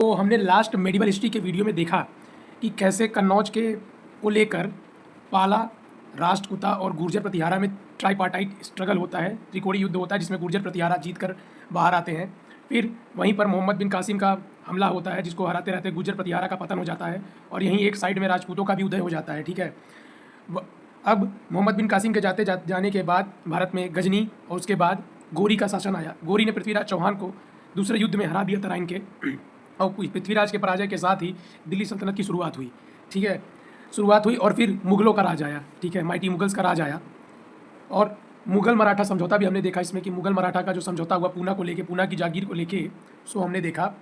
तो हमने last medieval history के वीडियो में देखा कि कैसे कन्नौज के को लेकर पाला, राष्ट्रकूटा और गुर्जर प्रतिहारा में ट्राईपार्टाइट स्ट्रगल होता है, त्रिकोणीय युद्ध होता है जिसमें गुर्जर प्रतिहारा जीत कर बाहर आते हैं। फिर वहीं पर मोहम्मद बिन कासिम का हमला होता है जिसको हराते रहते गुर्जर प्रतिहारा का पतन हो जाता है और यहीं एक साइड में राजपूतों का भी उदय हो जाता है। ठीक है, अब मोहम्मद बिन कासिम के जाने के बाद भारत में गजनी और उसके बाद गोरी का शासन आया। गोरी ने पृथ्वीराज चौहान को दूसरे युद्ध में हरा दिया तराइन के और पृथ्वीराज के पराजय के साथ ही दिल्ली सल्तनत की शुरुआत हुई। ठीक है, शुरुआत हुई और फिर मुगलों का राज आया। ठीक है, माइटी मुगल्स का राज आया और मुगल मराठा समझौता भी हमने देखा इसमें कि मुगल मराठा का जो समझौता हुआ पूना को लेके, पूना की जागीर को लेके, सो हमने देखा।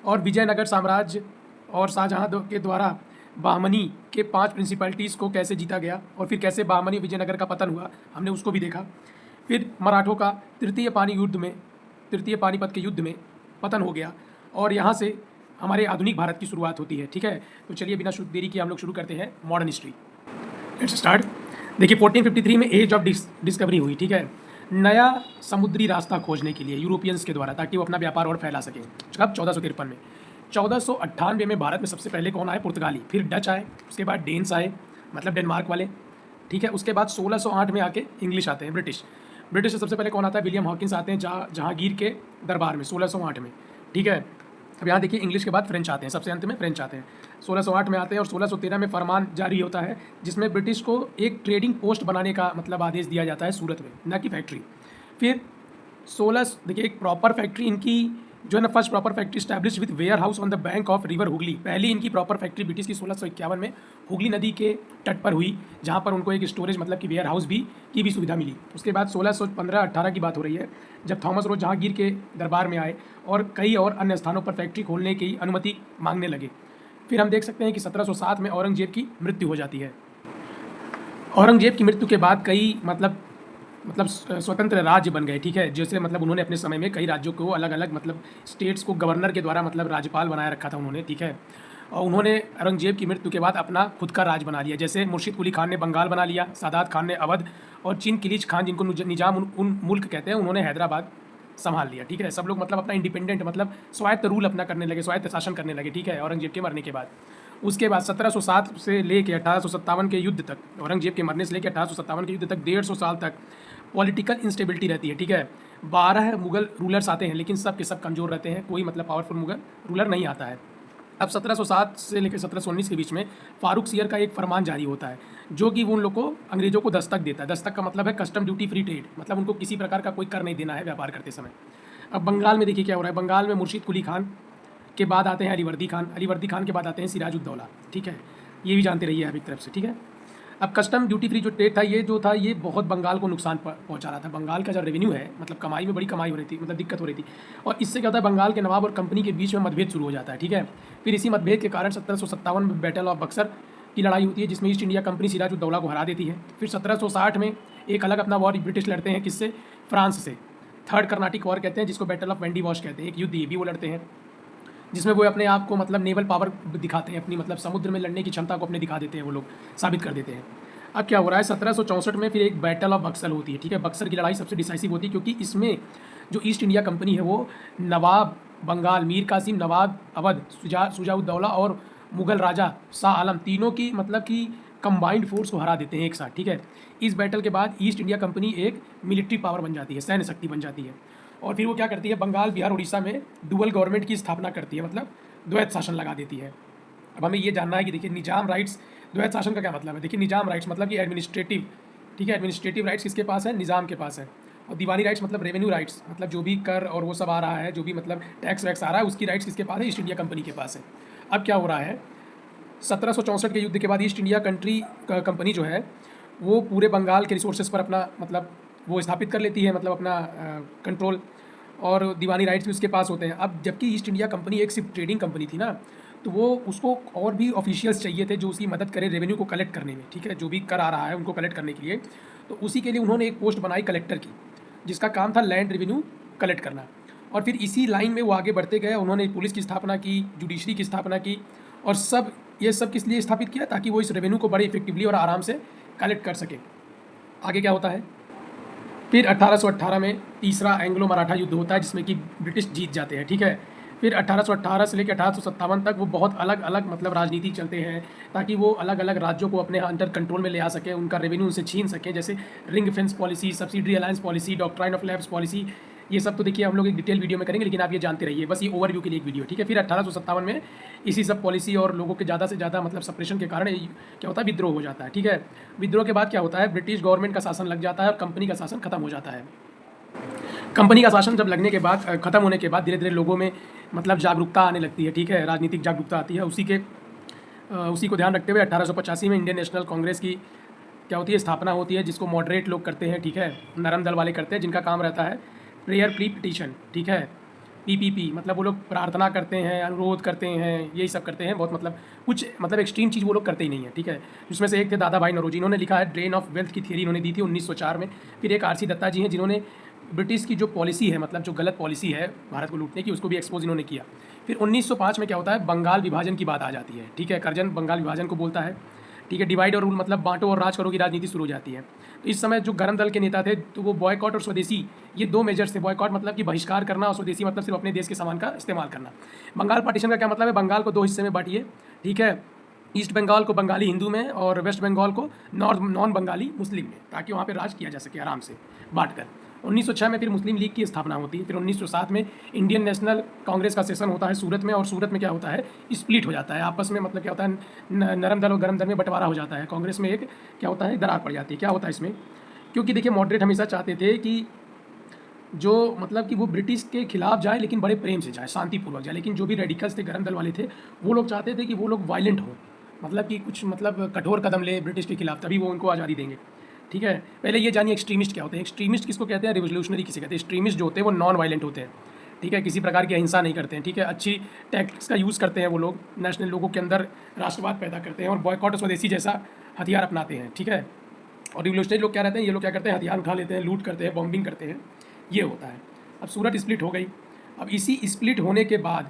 और विजयनगर साम्राज्य और शाहजहाँ के द्वारा बहमनी के 5 प्रिंसिपलिटीज़ को कैसे जीता गया और फिर कैसे बहमनी विजयनगर का पतन हुआ, हमने उसको भी देखा। फिर मराठों का तृतीय पानीपत के युद्ध में पतन हो गया और यहाँ से हमारे आधुनिक भारत की शुरुआत होती है। ठीक है, तो चलिए बिना देरी किए हम लोग शुरू करते हैं मॉडर्न हिस्ट्री। Let's start. देखिए 1453 में एज ऑफ डिस्कवरी हुई। ठीक है, नया समुद्री रास्ता खोजने के लिए यूरोपियंस के द्वारा, ताकि वो अपना व्यापार और फैला सकें। कब? 1453 में। 1498 में भारत में सबसे पहले कौन आए? पुर्तगाली। फिर डच आए, उसके बाद डेन्स आए, मतलब डेनमार्क वाले। ठीक है, उसके बाद 1608 में आके इंग्लिश आते हैं, ब्रिटिश से सबसे पहले कौन आता है? विलियम हॉकिंस आते हैं जहांगीर के दरबार में 1608 में। ठीक है, अब यहाँ देखिए इंग्लिश के बाद फ्रेंच आते हैं, सबसे अंत में फ्रेंच आते हैं। 1608 में आते हैं और 1613 में फरमान जारी होता है जिसमें ब्रिटिश को एक ट्रेडिंग पोस्ट बनाने का मतलब आदेश दिया जाता है सूरत में, न कि फैक्ट्री। फिर 16 देखिए एक प्रॉपर फैक्ट्री इनकी जो है ना, first proper factory establish with warehouse on the bank of river Hooghly. पहली इनकी प्रॉपर फैक्ट्री ब्रिटिश की 1651 में हुगली नदी के तट पर हुई, जहाँ पर उनको एक स्टोरेज मतलब कि वेयर हाउस की भी सुविधा मिली। उसके बाद 1615-18 की बात हो रही है जब थॉमस रोज जहांगीर के दरबार में आए और कई और अन्य स्थानों पर फैक्ट्री खोलने की अनुमति मांगने लगे। फिर हम देख सकते हैं कि 1707 में औरंगजेब की मृत्यु हो जाती है। औरंगजेब की मृत्यु के बाद कई मतलब स्वतंत्र राज्य बन गए। ठीक है, जैसे मतलब उन्होंने अपने समय में कई राज्यों को अलग अलग मतलब स्टेट्स को गवर्नर के द्वारा मतलब राज्यपाल बनाए रखा था उन्होंने। ठीक है, और उन्होंने औरंगजेब की मृत्यु के बाद अपना खुद का राज बना लिया। जैसे मुर्शिद कुली खान ने बंगाल बना लिया, सादात खान ने अवध और चिन किलीच खान जिनको निजाम उन मुल्क कहते हैं, उन्होंने हैदराबाद संभाल लिया। ठीक है, सब लोग मतलब अपना इंडिपेंडेंट मतलब स्वायत्त रूल अपना करने लगे, स्वायत्त शासन करने लगे। ठीक है, औरंगजेब के मरने के बाद। उसके बाद 1707 से लेकर 1857 के युद्ध तक, औरंगजेब के मरने से लेकर 1857 के युद्ध तक 150 साल तक पॉलिटिकल इंस्टेबिलिटी रहती है। ठीक है, 12 मुगल रूलर्स आते हैं लेकिन सब के सब कमज़ोर रहते हैं, कोई मतलब पावरफुल मुगल रूलर नहीं आता है। अब 1707 से लेकर 1719 के बीच में फारूक सियर का एक फरमान जारी होता है जो कि वो उन लोग को अंग्रेजों को दस्तक देता है। दस्तक का मतलब है कस्टम ड्यूटी फ्री ट्रेड, मतलब उनको किसी प्रकार का कोई कर नहीं देना है व्यापार करते समय। अब बंगाल में देखिए क्या हो रहा है। बंगाल में मुर्शिद कुली खान के बाद आते हैं अलीवर्दी खान के बाद आते हैं सिराजुद्दौला। ठीक है, ये भी जानते रहिए आप एक तरफ से। ठीक है, अब कस्टम ड्यूटी फ्री जो ट्रेड था ये बहुत बंगाल को नुकसान पहुंचा रहा था। बंगाल का जो रेवेन्यू है मतलब कमाई में बड़ी कमाई हो रही थी, मतलब दिक्कत हो रही थी। और इससे क्या होता है, बंगाल के नवाब और कंपनी के बीच में मतभेद शुरू हो जाता है। ठीक है, फिर इसी मतभेद के कारण 1757 में बैटल ऑफ बक्सर की लड़ाई होती है जिसमें ईस्ट इंडिया कंपनी सिराजुद्दौला को हरा देती है। फिर 1760 में एक अलग अपना वॉर ब्रिटिश लड़ते हैं, किससे? फ्रांस से। थर्ड कर्नाटिक वॉर कहते हैं जिसको बैटल ऑफ वेंडी वॉश कहते हैं। एक युद्ध ये भी वो लड़ते हैं जिसमें वो अपने आप को मतलब नेवल पावर दिखाते हैं, अपनी मतलब समुद्र में लड़ने की क्षमता को अपने दिखा देते हैं, वो लोग साबित कर देते हैं। अब क्या हो रहा है, 1764 में फिर एक बैटल ऑफ बक्सर होती है। ठीक है, बक्सर की लड़ाई सबसे डिसाइसिव होती है क्योंकि इसमें जो ईस्ट इंडिया कंपनी है वो नवाब बंगाल मीर कासिम, नवाब अवध शुजाउद्दौला और मुगल राजा शाह आलम तीनों की मतलब कि कंबाइंड फोर्स को हरा देते हैं एक साथ। ठीक है, इस बैटल के बाद ईस्ट इंडिया कंपनी एक मिलिट्री पावर बन जाती है, सैन्य शक्ति बन जाती है। और फिर वो क्या करती है, बंगाल बिहार उड़ीसा में डुअल गवर्नमेंट की स्थापना करती है, मतलब द्वैत शासन लगा देती है। अब हमें ये जानना है कि देखिए निजाम राइट्स, द्वैत शासन का क्या मतलब है। देखिए निजाम राइट्स मतलब कि एडमिनिस्ट्रेटिव। ठीक है, एडमिनिस्ट्रेटिव राइट्स किसके पास है? निजाम के पास है। और दीवानी राइट्स मतलब रेवेन्यू राइट्स, मतलब जो भी कर और वो सब आ रहा है, जो भी मतलब टैक्स वैक्स आ रहा है, उसकी राइट्स किसके पास है? ईस्ट इंडिया कंपनी के पास है। अब क्या हो रहा है, 1764 के युद्ध के बाद ईस्ट इंडिया कंपनी जो है वो पूरे बंगाल के रिसोर्सेज पर अपना मतलब वो स्थापित कर लेती है, मतलब अपना कंट्रोल, और दीवानी राइट्स भी उसके पास होते हैं। अब जबकि ईस्ट इंडिया कंपनी एक सिर्फ ट्रेडिंग कंपनी थी ना, तो वो उसको और भी ऑफिशियल्स चाहिए थे जो उसकी मदद करें रेवेन्यू को कलेक्ट करने में। ठीक है, जो भी कर आ रहा है उनको कलेक्ट करने के लिए, तो उसी के लिए उन्होंने एक पोस्ट बनाई कलेक्टर की, जिसका काम था लैंड रेवेन्यू कलेक्ट करना। और फिर इसी लाइन में वो आगे बढ़ते गए, उन्होंने पुलिस की स्थापना की, जुडिशरी की स्थापना की, और ये सब किस लिए स्थापित किया? ताकि वो इस रेवेन्यू को बड़े इफेक्टिवली और आराम से कलेक्ट कर सके। आगे क्या होता है, फिर 1818 में तीसरा एंग्लो मराठा युद्ध होता है जिसमें कि ब्रिटिश जीत जाते हैं। ठीक है, फिर 1818 से लेकर 1857 तक वो बहुत अलग अलग मतलब राजनीति चलते हैं, ताकि वो अलग अलग राज्यों को अपने अंडर कंट्रोल में ले आ सके, उनका रेवेन्यू उनसे छीन सके। जैसे ring fence policy, subsidiary alliance policy, doctrine of labs policy, ये सब तो देखिए हम लोग एक डिटेल वीडियो में करेंगे, लेकिन आप ये जानते रहिए, बस ये ओवरव्यू के लिए एक वीडियो, ठीक है। फिर 1857 में इसी सब पॉलिसी और लोगों के ज़्यादा से ज़्यादा मतलब सप्रेशन के कारण क्या होता है, विद्रोह हो जाता है, ठीक है। विद्रोह के बाद क्या होता है, ब्रिटिश गवर्नमेंट का शासन लग जाता है और कंपनी का शासन खत्म हो जाता है। कंपनी का शासन जब लगने के बाद ख़त्म होने के बाद धीरे धीरे लोगों में मतलब जागरूकता आने लगती है, ठीक है, राजनीतिक जागरूकता आती है। उसी को ध्यान रखते हुए 1885 में इंडियन नेशनल कांग्रेस की क्या होती है, स्थापना होती है, जिसको मॉडरेट लोग करते हैं, ठीक है, नरम दल वाले करते हैं, जिनका काम रहता है प्रेयर प्री पिटीशन, ठीक है, पीपीपी, मतलब वो लोग प्रार्थना करते हैं, अनुरोध करते हैं, यही सब करते हैं। बहुत मतलब कुछ मतलब एक्सट्रीम चीज़ वो लोग करते ही नहीं है, ठीक है। जिसमें से एक थे दादा भाई नौरोजी, इन्होंने लिखा है ड्रेन ऑफ वेल्थ की थियरी, इन्होंने दी थी 1904 में। फिर एक आरसी दत्ता जी हैं, जिन्होंने ब्रिटिश की जो पॉलिसी है, मतलब जो गलत पॉलिसी है भारत को लूटने की, उसको भी एक्सपोज इन्होंने किया। फिर 1905 में क्या होता है, बंगाल विभाजन की बात आ जाती है, ठीक है। कर्जन बंगाल विभाजन को बोलता है, ठीक है। डिवाइड और रूल मतलब बांटो और राज करो की राजनीति शुरू हो जाती है। तो इस समय जो गरम दल के नेता थे, तो वो बॉयकॉट और स्वदेशी, ये दो मेजर्स थे। बॉयकॉट मतलब कि बहिष्कार करना, और स्वदेशी मतलब सिर्फ अपने देश के सामान का इस्तेमाल करना। बंगाल पार्टीशन का क्या मतलब है, बंगाल को दो हिस्से में बांटिए, ठीक है। ईस्ट बंगाल को बंगाली हिंदू में और वेस्ट बंगाल को नॉन बंगाली मुस्लिम में, ताकि वहाँ पे राज किया जा सके आराम से बांटकर। 1906 में फिर मुस्लिम लीग की स्थापना होती है। फिर 1907 में इंडियन नेशनल कांग्रेस का सेशन होता है सूरत में, और सूरत में क्या होता है, स्प्लिट हो जाता है आपस में, मतलब क्या होता है, नरम दल और गरम दल में बंटवारा हो जाता है। कांग्रेस में एक क्या होता है, दरार पड़ जाती है। क्या होता है इसमें, क्योंकि देखिए मॉडरेट हमेशा चाहते थे कि जो मतलब कि वो ब्रिटिश के खिलाफ जाए, लेकिन बड़े प्रेम से जाए, शांतिपूर्वक जाए। लेकिन जो भी रेडिकल्स थे, गरम दल वाले थे, वो लोग चाहते थे कि वो लोग वायलेंट हों, मतलब कि कुछ मतलब कठोर कदम ले ब्रिटिश के खिलाफ, तभी वो उनको आज़ादी देंगे, ठीक है। पहले ये जानिए एक्सट्रीमिस्ट क्या होते हैं। एक्सट्रीमिस्ट किसको कहते हैं, रिवोल्यूशनरी किसे कहते हैं। एक्सट्रीमिस्ट जो होते हैं वो नॉन वायलेंट होते हैं, ठीक है, किसी प्रकार की अहिंसा नहीं करते हैं, ठीक है। अच्छी टैक्टिक्स का यूज़ करते हैं वो लोग, नेशनल लोगों के अंदर राष्ट्रवाद पैदा करते हैं और बॉयकॉट और स्वदेशी जैसा हथियार अपनाते हैं, ठीक है। और रिवोल्यूशनरी लोग क्या रहते हैं, ये लोग क्या करते हैं, हथियार उठा लेते हैं, लूट करते हैं, बॉम्बिंग करते हैं, ये होता है। अब सूरत स्प्लिट हो गई। अब इसी स्प्लिट होने के बाद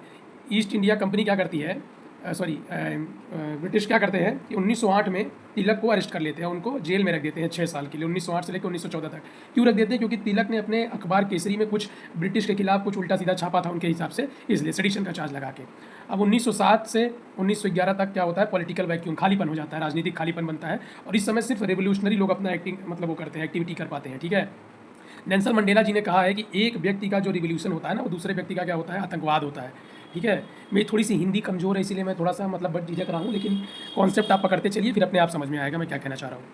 ईस्ट इंडिया कंपनी क्या करती है, ब्रिटिश क्या करते हैं कि 1908 में तिलक को अरेस्ट कर लेते हैं, उनको जेल में रख देते हैं 6 साल के लिए, 1908 से लेकर 1914 तक। क्यों रख देते हैं, क्योंकि तिलक ने अपने अखबार केसरी में कुछ ब्रिटिश के खिलाफ कुछ उल्टा सीधा छापा था उनके हिसाब से, इसलिए सेडिशन का चार्ज लगा के। अब 1907 से 1911 तक क्या होता है, पॉलिटिकल वैक्यूम, खालीपन हो जाता है, राजनीतिक खालीपन बनता है। और इस समय सिर्फ रेवोल्यूशनरी लोग अपना एक्टिंग मतलब वो करते हैं, एक्टिविटी कर पाते हैं, ठीक है। नेल्सन मंडेला जी ने कहा है कि एक व्यक्ति का जो रिवोल्यूशन होता है ना, वो दूसरे व्यक्ति का क्या होता है, आतंकवाद होता है, ठीक है। मेरी थोड़ी सी हिंदी कमज़ोर है, इसीलिए मैं थोड़ा सा मतलब झिझक रहा हूँ, लेकिन कॉन्सेप्ट आप पकड़ते चलिए, फिर अपने आप समझ में आएगा मैं क्या कहना चाह रहा हूँ।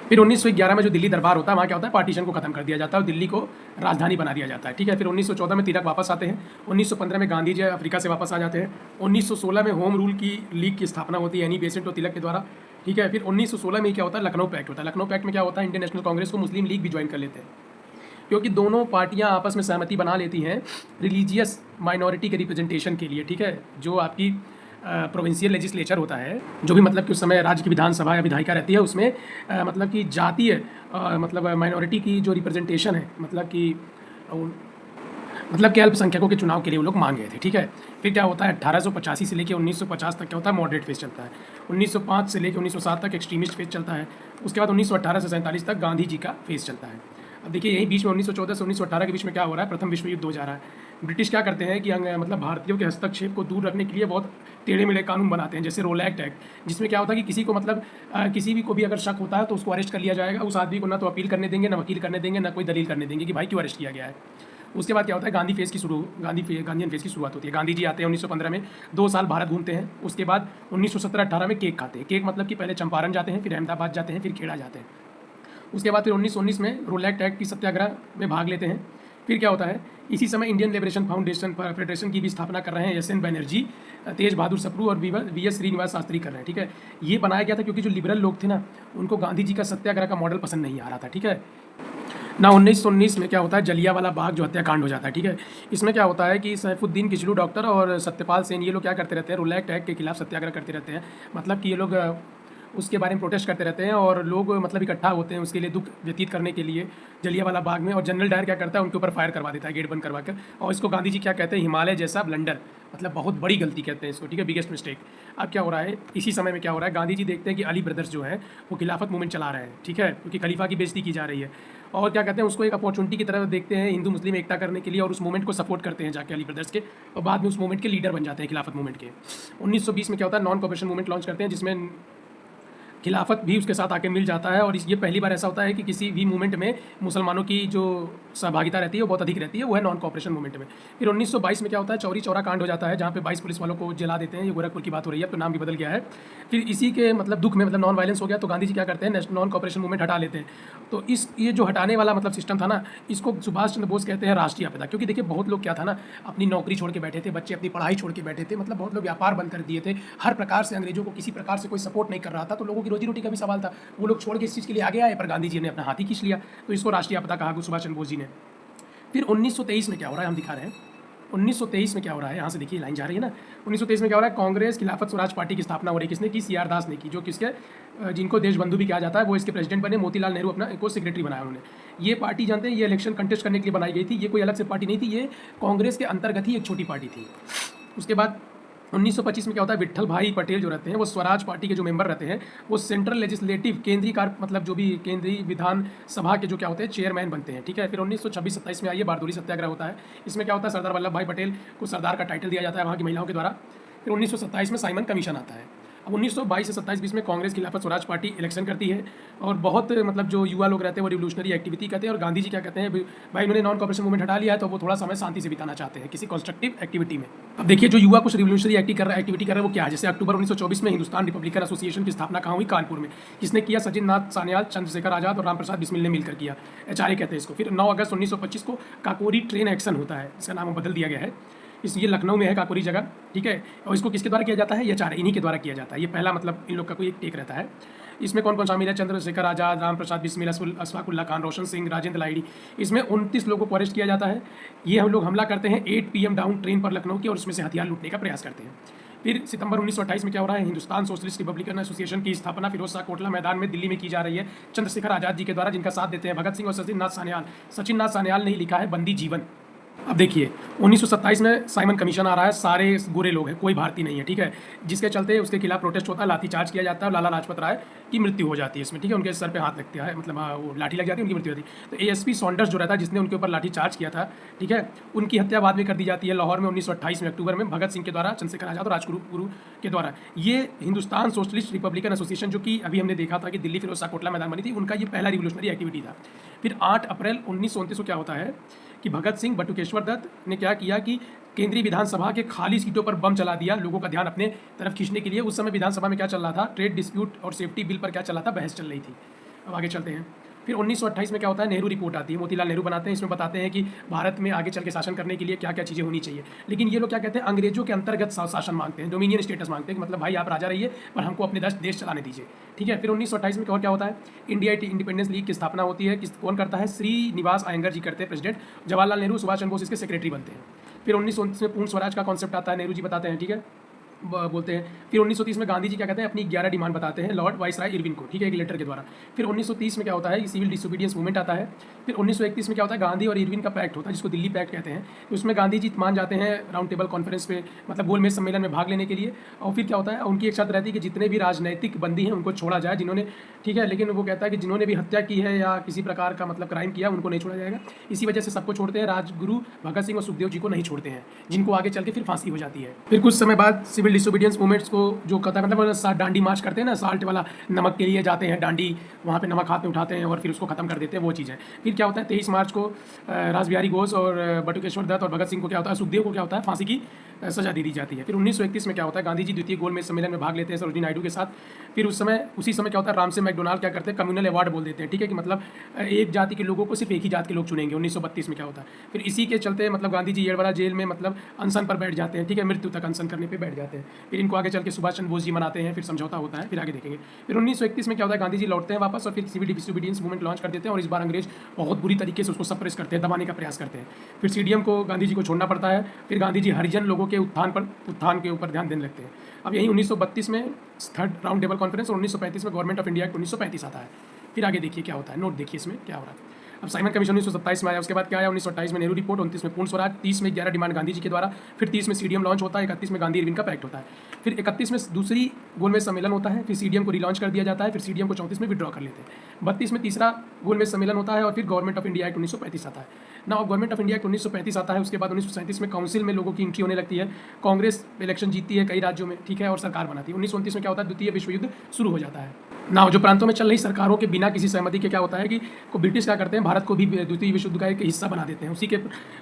फिर 1911 में जो दिल्ली दरबार होता है, वहाँ क्या होता है, पार्टीशन को खत्म कर दिया जाता है और दिल्ली को राजधानी बना दिया जाता है, ठीक है। फिर 1914 में तिलक वापस आते हैं, 1915 में गांधी जी अफ्रीका से वापस आ जाते हैं, 1916 में होम रूल की लीग की स्थापना होती है एनी बेसेंट और तिलक के द्वारा, ठीक है। फिर 1916 में क्या होता है, लखनऊ पैक्ट होता है। लखनऊ पैक्ट में क्या होता है, इंडियन नेशनल कांग्रेस को मुस्लिम लीग भी ज्वाइन कर लेते हैं, क्योंकि दोनों पार्टियां आपस में सहमति बना लेती हैं रिलीजियस माइनॉरिटी के रिप्रेजेंटेशन के लिए, ठीक है। जो आपकी प्रोविंशियल लेजिस्लेचर होता है, जो भी मतलब कि उस समय राज्य की विधानसभा या विधायिका रहती है, उसमें मतलब कि जातीय मतलब माइनॉरिटी की जो रिप्रेजेंटेशन है, मतलब कि अल्पसंख्यकों के चुनाव के लिए वो लोग मांग गए थे, ठीक है। फिर क्या होता है, 1885 से लेकर 1950 तक क्या होता है, मॉडरेट फेज चलता है। 1905 से लेकर 1907 तक एक्सट्रीमिस्ट फेज चलता है। उसके बाद 1918 से 47 तक गांधी जी का फेज चलता है। अब देखिए यही बीच में 1914 से 1918 के बीच में क्या हो रहा है, प्रथम विश्व युद्ध हो जा रहा है। ब्रिटिश क्या करते हैं कि मतलब भारतीयों के हस्तक्षेप को दूर रखने के लिए बहुत टेढ़े मेढ़े कानून बनाते हैं, जैसे रोलैक्ट एक्ट, जिसमें क्या होता है कि किसी को मतलब किसी भी को भी अगर शक होता है तो उसको अरेस्ट कर लिया जाएगा। उस आदमी को ना तो अपील करने देंगे, ना वकील करने देंगे, ना कोई दलील करने देंगे कि भाई क्यों अरेस्ट किया गया है। उसके बाद क्या होता है, गांधीयन फेज की शुरुआत होती है। गांधी जी आते हैं 1915 में, 2 साल भारत घूमते हैं। उसके बाद 1917-18 में केक खाते हैं। केक मतलब कि पहले चंपारण जाते हैं, फिर अहमदाबाद जाते हैं, फिर खेड़ा जाते हैं। उसके बाद फिर 1919 में रोलैक्ट एक्ट की सत्याग्रह में भाग लेते हैं। फिर क्या होता है, इसी समय इंडियन लिबरेशन फाउंडेशन फेडरेशन की भी स्थापना कर रहे हैं एस एन बनर्जी, तेज बहादुर सप्रू और वी एस श्रीनिवास शास्त्री कर रहे हैं, ठीक है। ये बनाया गया था क्योंकि जो लिबरल लोग थे ना, उनको गांधी जी का सत्याग्रह का मॉडल पसंद नहीं आ रहा था, ठीक है ना। 1919 में क्या होता है, जलियांवाला बाग जो हत्याकांड हो जाता है, ठीक है। इसमें क्या होता है कि सैफुद्दीन किचलू डॉक्टर और सत्यपाल सेन, ये लोग क्या करते रहते हैं, रोलैक्ट एक्ट के खिलाफ सत्याग्रह करते रहते हैं। मतलब कि ये लोग उसके बारे में प्रोटेस्ट करते रहते हैं और लोग मतलब इकट्ठा होते हैं उसके लिए दुख व्यतीत करने के लिए जलियांवाला बाग में। और जनरल डायर क्या करता है, उनके ऊपर फायर करवा देता है गेट बंद करवा कर। और इसको गांधी जी क्या कहते हैं, हिमालय जैसा ब्लंडर, मतलब बहुत बड़ी गलती कहते हैं इसको, ठीक है, बिगेस्ट मिस्टेक। अब क्या हो रहा है, इसी समय में क्या हो रहा है, गांधी जी देखते हैं कि अली ब्रदर्स जो है वो खिलाफत मूवमेंट चला रहे हैं, ठीक है, क्योंकि खलीफा की बेइज्जती की जा रही है। और क्या कहते हैं, उसको एक अपॉर्चुनिटी की तरह देखते हैं हिंदू मुस्लिम एकता करने के लिए, और उस मूवमेंट को सपोर्ट करते हैं जाके अली ब्रदर्स के, और बाद में उस मूवमेंट के लीडर बन जाते हैं खिलाफत मूवमेंट के। 1920 में क्या होता है, नॉन कॉपरेशन मूवमेंट लॉन्च करते हैं, जिसमें खिलाफत भी उसके साथ आके मिल जाता है। और ये पहली बार ऐसा होता है कि किसी भी मूवमेंट में मुसलमानों की जो सहभागिता रहती है वो बहुत अधिक रहती है, वो है नॉन कॉपरेशन मूवमेंट में। फिर 1922 में क्या होता है, चौरी चौरा कांड हो जाता है, जहाँ पे 22 पुलिस वालों को जला देते हैं। ये गोरखपुर की बात हो रही है, तो नाम भी बदल गया है। फिर इसी के मतलब दुख में, मतलब नॉन वायलेंस हो गया, तो गांधी जी क्या करते हैं, नॉन कॉपरेशन मूवमेंट हटा लेते हैं। तो ये जो हटाने वाला मतलब सिस्टम था ना, इसको सुभाष चंद्र बोस कहते हैं राष्ट्रीय आपदा। क्योंकि देखिए बहुत लोग क्या था ना, अपनी नौकरी छोड़ के बैठे थे, बच्चे अपनी पढ़ाई छोड़ के बैठे थे, मतलब बहुत लोग व्यापार बंद कर दिए थे, हर प्रकार से अंग्रेजों को किसी प्रकार से कोई सपोर्ट नहीं कर रहा था, तो लोगों की रोजी रोटी का भी सवाल था। वो लोग छोड़ के इस चीज़ के लिए आगे आए, पर गांधी जी ने अपना हाथ ही खींच लिया, तो इसको राष्ट्रीय आपदा कहा सुभाष चंद्र बोस जी ने। फिर 1923 में क्या हो रहा है, हम दिखा रहे हैं 1923 में क्या हो रहा है, यहाँ से देखिए लाइन जा रही है ना। 1923 में क्या हो रहा है, कांग्रेस खिलाफत स्वराज पार्टी की स्थापना हो रही है। किसने की, सी आर दास ने की, जो किसके जिनको देशबंधु भी कहा जाता है, वो इसके प्रेसिडेंट बने। मोतीलाल नेहरू अपना को सेक्रेटरी बनाया उन्होंने। ये पार्टी जानते हैं, ये इलेक्शन कंटेस्ट करने के लिए बनाई गई थी, ये कोई अलग से पार्टी नहीं थी, ये कांग्रेस के अंतर्गत ही एक छोटी पार्टी थी। उसके बाद 1925 में क्या होता है, विट्ठल भाई पटेल जो रहते हैं, वो स्वराज पार्टी के जो मेंबर रहते हैं, वो सेंट्रल लेजिस्लेटिव केंद्रीय कार्य, मतलब जो भी केंद्रीय विधान सभा के जो क्या होते हैं, चेयरमैन बनते हैं, ठीक है। फिर 1926-27 में आइए, बारदोली सत्याग्रह होता है। इसमें क्या होता है, सरदार वल्लभ भाई पटेल को सरदार का टाइटल दिया जाता है वहाँ की महिलाओं के द्वारा। फिर 1927 में साइमन कमीशन आता है। अब 1922 से 27-20 में कांग्रेस खिलाफत स्वराज पार्टी इलेक्शन करती है, और बहुत मतलब जो युवा लोग रहते हैं वो रिवोल्यूशनरी एक्टिविटी करते हैं। और गांधी जी क्या कहते हैं, भाई इन्होंने नॉन कॉपरेशन मूवमेंट हटा लिया है, तो वो थोड़ा समय शांति से बिताना चाहते हैं किसी कंस्ट्रक्टिव एक्टिविटी में। अब देखिए जो युवा कुछ रिवोल्यूशनरी एक्टिविटी कर रहे हैं वो क्या है। जैसे अक्टूबर 1924 में हिंदुस्तान रिपब्लिकन एसोसिएशन की स्थापना कहाँ हुई, कानपुर में। किसने किया, सचिन नाथ सान्याल, चंद्रशेखर आजाद और राम प्रसाद बिस्मिल ने मिलकर किया, एचआरए कहते हैं इसको। फिर 9 अगस्त 1925 को काकोरी ट्रेन एक्शन होता है, इसका नाम बदल दिया गया है, ये लखनऊ में है काकोरी जगह, ठीक है। और इसको किसके द्वारा किया जाता है, ये चार इन्हीं के द्वारा किया जाता है। ये पहला मतलब इन लोग का कोई एक टेक रहता है। इसमें कौन कौन शामिल है, चंद्रशेखर आजाद, राम प्रसाद बिस्मिल, अशफाकुल्ला खान, रोशन सिंह, राजेंद्र लाहिड़ी। इसमें 29 लोगों को अरेस्ट किया जाता है। ये हम लोग हमला करते हैं 8 PM डाउन ट्रेन पर लखनऊ की, और उसमें से हथियार लूटने का प्रयास करते हैं। फिर सितंबर 1928 में क्या हो रहा है, हिंदुस्तान सोशलिस्ट रिपब्लिकन एसोसिएशन की स्थापना फिरोज शाह कोटला मैदान में दिल्ली में की जा रही है, चंद्रशेखर आजाद जी के द्वारा, जिनका साथ देते हैं भगत सिंह और सचिन नाथ सान्याल। सचिन नाथ सान्याल ने ही लिखा है बंदी जीवन। अब देखिए 1927 में साइमन कमीशन आ रहा है, सारे गोरे लोग हैं, कोई भारतीय नहीं है, ठीक है, जिसके चलते उसके खिलाफ प्रोटेस्ट होता है, लाठीचार्ज किया जाता है, और लाला लाजपत राय की मृत्यु हो जाती है इसमें, ठीक है, उनके सर पे हाथ लगता है, मतलब वो लाठी लग जाती है, उनकी मृत्यु होती है। तो ASP सॉन्डर्स जो रहता है, जिसने उनके ऊपर लाठीचार्ज किया था, ठीक है, उनकी हत्या बाद में कर दी जाती है लाहौर में 1928 में अक्टूबर में, भगत सिंह के द्वारा, चंद्रशेखर आजाद और राजगुरु के द्वारा। ये हिंदुस्तान सोशलिस्ट रिपब्लिकन एसोसिएशन, जो कि अभी हमने देखा था कि दिल्ली फिरोज शाह कोटला मैदान बनी थी, उनका ये पहला रिवोल्यूशनरी एक्टिविटी था। फिर 8 अप्रैल 1929 को क्या होता है कि भगत सिंह बटुकेश्वर दत्त ने क्या किया कि केंद्रीय विधानसभा के खाली सीटों पर बम चला दिया, लोगों का ध्यान अपने तरफ खींचने के लिए। उस समय विधानसभा में क्या चल रहा था, ट्रेड डिस्प्यूट और सेफ्टी बिल पर क्या चल रहा था, बहस चल रही थी। अब आगे चलते हैं। फिर 1928 में क्या होता है, नेहरू रिपोर्ट आती है, मोतीलाल नेहरू बनाते हैं। इसमें बताते हैं कि भारत में आगे चल के शासन करने के लिए क्या क्या चीज़ें होनी चाहिए। लेकिन ये लोग क्या कहते हैं, अंग्रेजों के अंतर्गत शासन मांगते हैं, डोमिनियन स्टेटस मांगते हैं कि मतलब भाई आप राजा रहिए पर हमको अपने देश चलाने दीजिए, ठीक है। फिर 1928 में और क्या होता है, इंडिया इंडिपेंडेंस लीग की स्थापना होती है। कौन करता है, श्रीनिवास अयंगर जी करते हैं प्रेसिडेंट, जवाहरलाल नेहरू सुभाष चंद्र बोस इसके सेक्रेटरी बनते हैं। फिर 1929 में पूर्ण स्वराज का कॉन्सेप्ट आता है, नेहरू जी बताते हैं, ठीक है, बोलते हैं। फिर 1930 में गांधी जी क्या कहते हैं, अपनी 11 डिमांड बताते हैं लॉर्ड वाइसराय इरविन को, ठीक है, एक लेटर के द्वारा। फिर 1930 में क्या होता है, सिविल डिसोबीडियंस मूवमेंट आता है। फिर 1931 में क्या होता है, गांधी और इरविन का पैक्ट होता है, जिसको दिल्ली पैक्ट कहते हैं। तो उसमें गांधी जी मान जाते हैं राउंड टेबल कॉन्फ्रेंस पे, मतलब गोलमेज सम्मेलन में भाग लेने के लिए। और फिर क्या होता है, उनकी एक शर्त रहती है कि जितने भी राजनैतिक बंदी हैं उनको छोड़ा जाए, जिन्होंने, ठीक है, लेकिन वो कहता है कि जिन्होंने भी हत्या की है या किसी प्रकार का मतलब क्राइम किया उनको नहीं छोड़ा जाएगा। इसी वजह से सबको छोड़ते हैं, राजगुरु भगत सिंह और सुखदेव जी को नहीं छोड़ते हैं, जिनको आगे चल के फिर फांसी हो जाती है। फिर कुछ समय बाद सिविल डिसोबीडियंस मूवमेंट्स को जो कहता है, मतलब डांडी मार्च करते हैं ना, साल्ट वाला नमक के लिए जाते हैं डांडी, वहाँ पे नमक हाथ में उठाते हैं और फिर उसको खत्म कर देते हैं, वो चीज़ है। फिर क्या होता है, 23 मार्च को रासबिहारी घोष और बटुकेश्वर दत्त और भगत सिंह को क्या होता है, सुखदेव को क्या होता है, फांसी की सजा दी जाती है। फिर 1931 में क्या होता है, गांधी जी द्वितीय गोलमेज सम्मेलन में भाग लेते हैं सरोजिनी नायडू के साथ। फिर उसी समय क्या होता है, रामसे मैकडोनाल्ड क्या करते हैं, कम्युनल अवार्ड बोल देते हैं, ठीक है, कि मतलब एक जाति के लोगों को सिर्फ एक ही जात के लोग चुनेंगे। 1932 में क्या होता है, फिर इसी के चलते मतलब गांधी जी येड़वाला जेल में मतलब अनशन पर बैठ जाते हैं, ठीक है, मृत्यु तक अनशन करने पर बैठ जाते हैं। हैं। फिर इनको आगे चल के सुभाष चंद्र बोस जी मनाते हैं, फिर समझौता होता है, फिर आगे देखेंगे। फिर 1931 में क्या होता है, गांधी जी लौटते हैं वापस और फिर सिविल डिसोबीडियंस मूवमेंट लॉन्च कर देते हैं और इस बार अंग्रेज बहुत बुरी तरीके से उसको सप्रेस करते हैं, दबाने का प्रयास करते हैं। फिर सीडीएम को गांधी जी को छोड़ना पड़ता है। फिर गांधी जी हरिजन लोगों के उत्थान के ऊपर ध्यान देने लगते हैं। अब यही 1932 में थर्ड राउंड टेबल कॉन्फ्रेंस और 1935 में गवर्नमेंट ऑफ इंडिया एक्ट 1935 आता है। फिर आगे देखिए क्या होता है, नोट देखिए इसमें क्या हो रहा है। अब साइमन कमीशन 1927 में आया, उसके बाद क्या आया, 1928 में नेहरू रिपोर्ट, 29 में पूर्ण स्वराज, 30 में 11 डिमांड गांधी जी के द्वारा, फिर 30 में सीडीएम लॉन्च होता है, 31 में गांधी इरविन का पैक्ट होता है, फिर 31 में दूसरी गोलमेज सम्मेलन होता है, फिर सीडीएम को रिलॉन्च कर दिया जाता है, फिर सीडीएम को 34 में विड्रॉ कर लेते हैं, 32 में तीसरा गोलमेज सम्मेलन होता है और फिर गवर्नमेंट ऑफ इंडिया एक्ट 1935 आता है ना। गवर्नमेंट ऑफ इंडिया एक्ट 1935 आता है, उसके बाद 1937 में काउंसिल में लोगों की एंट्री होने लगती है, कांग्रेस इलेक्शन जीतती है कई राज्यों में, ठीक है, और सरकार बनाती है। 1929 में क्या होता है, द्वितीय विश्व युद्ध शुरू हो जाता है ना। जो प्रांतों में चल रही सरकारों के बिना किसी सहमति के क्या होता है कि ब्रिटिश क्या करते हैं, भारत को भी द्वितीय विश्व युद्ध का एक हिस्सा बना देते हैं। उसी के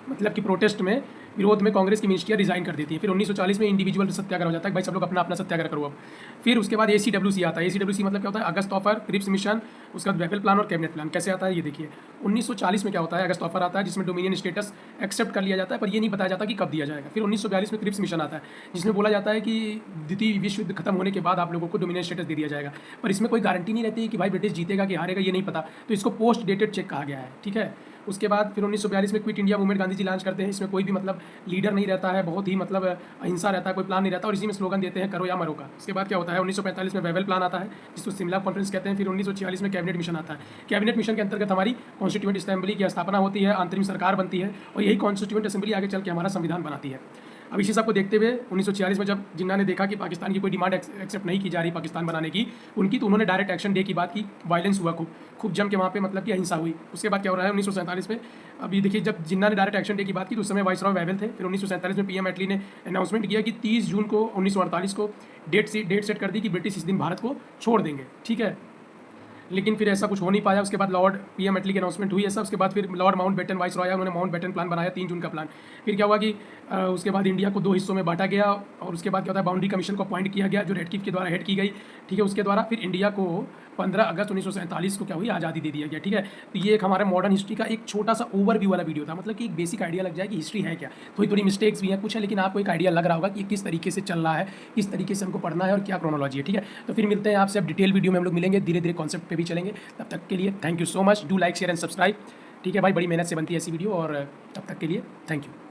मतलब कि प्रोटेस्ट में, विरोध में कांग्रेस की मिनिस्ट्रियाँ रिजाइन कर देती है। फिर 1940 में इंडिविजुअल सत्याग्रह हो जाता है, भाई सब लोग अपना अपना सत्याग्रह करो अब। फिर उसके बाद ACWC आता है। ACWC मतलब क्या होता है, अगस्त ऑफर, क्रिप्स मिशन, उसका वेफेल प्लान और कैबिनेट प्लान। कैसे आता है ये देखिए। 1940 में क्या होता है, अगस्त ऑफर आता है जिसमें डोमिनियन स्टेटस एक्सेप्ट कर लिया जाता है, पर ये नहीं बताया जाता कि कब दिया जाएगा। फिर 1942 में क्रिप्स मिशन आता है जिसमें बोला जाता है कि द्वितीय विश्व युद्ध खत्म होने के बाद आप लोगों को डोमिनियन स्टेटस दे दिया जाएगा, पर इसमें कोई गारंटी नहीं रहती कि भाई ब्रिटिश जीतेगा कि हारेगा, ये नहीं पता, तो इसको पोस्ट डेटेड चेक कहा गया है, ठीक है। उसके बाद फिर 1942 में quit India movement Gandhi ji launch करते हैं। इसमें कोई भी मतलब लीडर नहीं रहता है, बहुत ही मतलब अहिंसा रहता है, कोई प्लान नहीं रहता और इसी में स्लोगन देते हैं करो या मरो का। उसके बाद क्या होता है, 1945 में वेवेल प्लान आता है जिसको शिमला कॉन्फ्रेंस कहते हैं। फिर 1946 में कैबिनेट मिशन आता है। कैबिनेट मिशन के अंतर्गत हमारी कॉन्स्टिट्यूएंट असेंबली की स्थापना होती है, अंतरिम सरकार बनती है और यही कॉन्स्टिट्यूएंट असेंबली आगे चल के हमारा संविधान बनाती है। अब इसी सब को देखते हुए 1946 में जब जिन्ना ने देखा कि पाकिस्तान की कोई डिमांड एक्सेप्ट नहीं की जा रही पाकिस्तान बनाने की उनकी, तो उन्होंने डायरेक्ट एक्शन डे की बात की। वायलेंस हुआ, खूब जम के वहाँ पे मतलब कि अहिंसा हुई। उसके बाद क्या हो रहा है 1947 में, अभी देखिए जब जिन्ना ने डायरेक्ट एक्शन डे की बात की तो उस समय वाइसरॉय वेवेल थे। फिर 1947 में PM एटली ने अनाउंसमेंट किया कि 30 जून को 1948 को डेट सेट कर दी कि ब्रिटिश इस दिन भारत को छोड़ देंगे, ठीक है। लेकिन फिर ऐसा कुछ हो नहीं पाया। उसके बाद लॉर्ड PM एटली की अनाउंसमेंट हुई ऐसा। उसके बाद फिर Lord Mountbatten viceroy, उन्होंने माउंट बेटन प्लान बनाया, 3 जून का प्लान। फिर क्या हुआ कि उसके बाद इंडिया को 2 हिस्सों में बांटा गया और उसके बाद क्या होता है, बाउंड्री कमीशन को अपॉइंट किया गया जो रेडक्लिफ के द्वारा हेड की गई, ठीक है। उसके द्वारा फिर इंडिया को 15 अगस्त 1947 को क्या हुई, आज़ादी दे दिया गया, ठीक है। तो ये एक हमारे मॉडर्न हिस्ट्री का एक छोटा सा ओवरव्यू वाला वीडियो था, मतलब कि एक बेसिक आइडिया लग जाए कि हिस्ट्री है क्या। थोड़ी मिस्टेक्स भी हैं कुछ है, लेकिन आपको एक आइडिया लग रहा होगा कि किस तरीके से चल रहा है, किस तरीके से हमको पढ़ना है और क्या क्रोनोलॉजी है, ठीक है। तो फिर मिलते हैं आपसे अब डिटेल वीडियो में हम लोग मिलेंगे, धीरे धीरे कॉन्सेप्ट पे भी चलेंगे। तब तक के लिए thank you so much, do like share and subscribe, ठीक है भाई, बड़ी मेहनत से बनती है ऐसी वीडियो और तब तक के लिए थैंक यू।